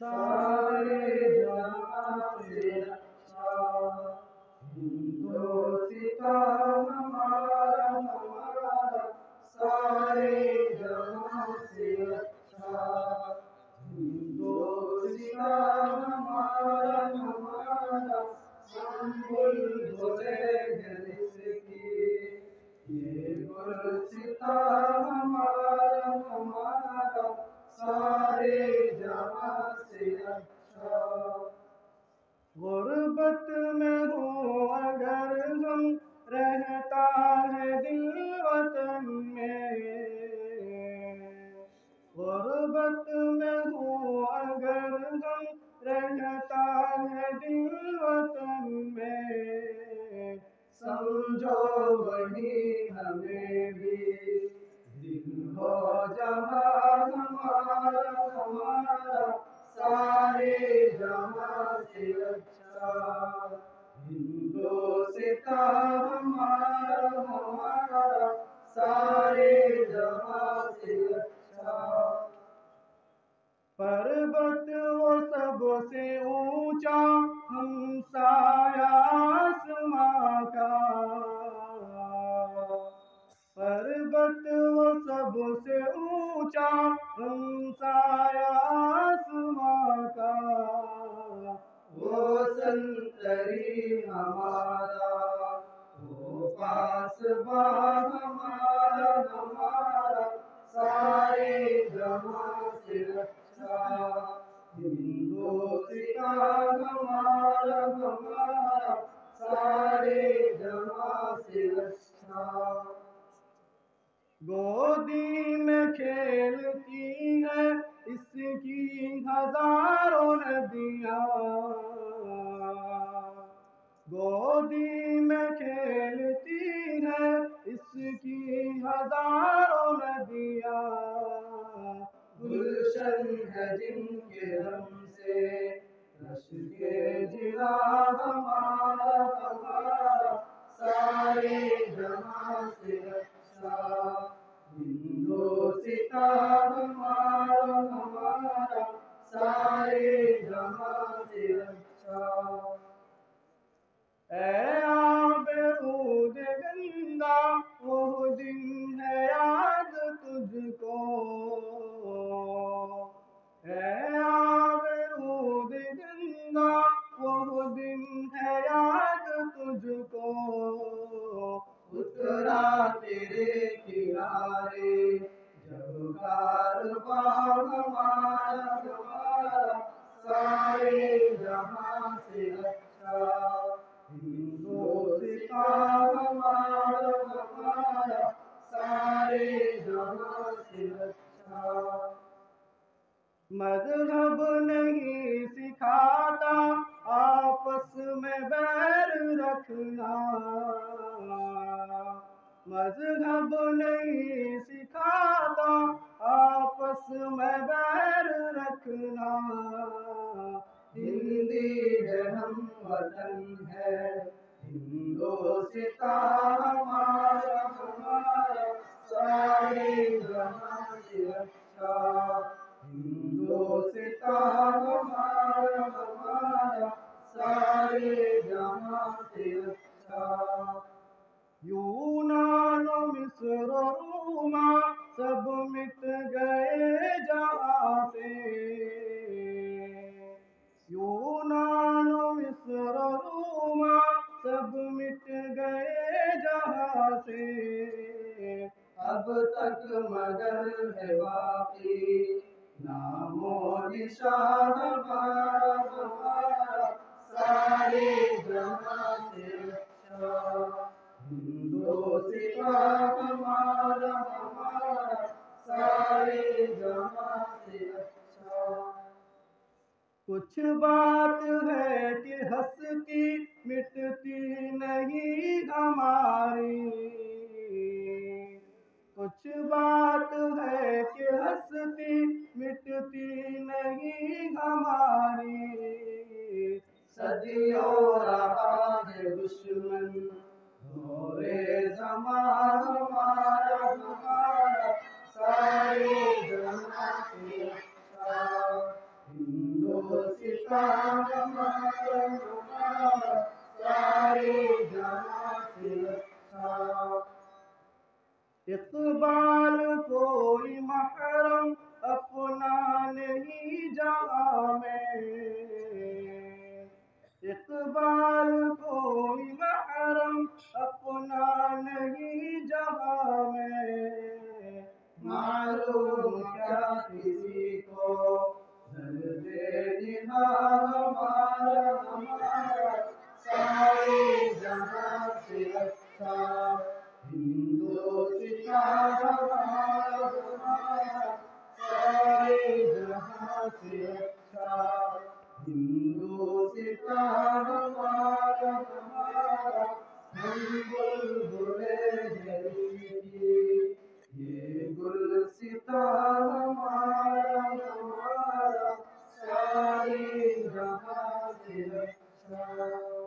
सारे जहां से अच्छा हिंदोस्तां हमारा सारे जहां से अच्छा हिंदोस्तां हमारा संभल बोले जिसकी ये गुलसितां हमारा सारे जहां से अच्छा। गुर्बत में हो अगर हम रहता है दिल वतन में, गुर्बत में हो अगर हम रहता है दिल वतन में, समझो वही हमें भी दिल हो जहां हमारा सारे जहां से अच्छा हिंदोस्तां हमारा सारे जहां से अच्छा। पर्वत वो सबसे ऊंचा हमसाया आसमां का, पर्वत वो सबसे ऊंचा हमसाया आसमां का, वो संतरी हमारा वो पासबां हमारा सारे जहां से अच्छा हिंदोस्तां हमारा सारे जहां से अच्छा। गोदी में खेलती है इसकी हजारों नदियाँ, गोदी में खेलती है इसकी हजारों नदियाँ, गुलशन है जिनके दम से रश्के जिला हमारा सारे जहां से अच्छा हिंदोस्तां हमारा सारे जहां से अच्छा। ऐ आबरूद गंगा वो दिन है याद तुझको, ऐ आबरूद गंगा वो दिन है याद तुझको, उतरा तेरे किनारे जब कारवां हमारा सारे जहां से अच्छा हिंदोस्तां हमारा सारे जहां से अच्छा। मजहब नहीं सिखाता आपस में बैर रखना, मजहब नहीं सिखाता आपस में बैर रखना, हिंदी है हम वतन है हिंदोस्तां हमारा सारे जहां से अच्छा हिंदोस्तां हमारा सारे जहां से अच्छा। यूनान मिस्र रोमा सब मिट गए जहां से, यूनान मिस्र रोमा सब मिट गए जहां से, अब तक मगर है बाकी नामो निशान हमारा सारे जहां से अच्छा हिंदोस्तां हमारा सारे जहां से अच्छा। कुछ बात है कि हंसती मिटती नहीं हमारी, कुछ बात है कि हंसती मिटती नहीं हमारी, सदियों रहा है दुश्मन, दौरे ज़मां हमारा हमारा सारे जहां से अच्छा, हिंदुस्तान हमारा हमारा सारे जहां से अच्छा। इक़बाल कोई महरम अपना नहीं जहाँ में, इक़बाल कोई महरम अपना नहीं जहाँ में, मालूम क्या किसी को दर्दे जिहा हमारा हमारा सारे जहां से अच्छा, हिंदुस्तान हमारा हमारा सारे जहां से अच्छा, हिंदुस्तान हमारा हमारा हम बुलबुले हैं इसकी, ये गुलसितान हमारा हमारा सारे जहां से अच्छा।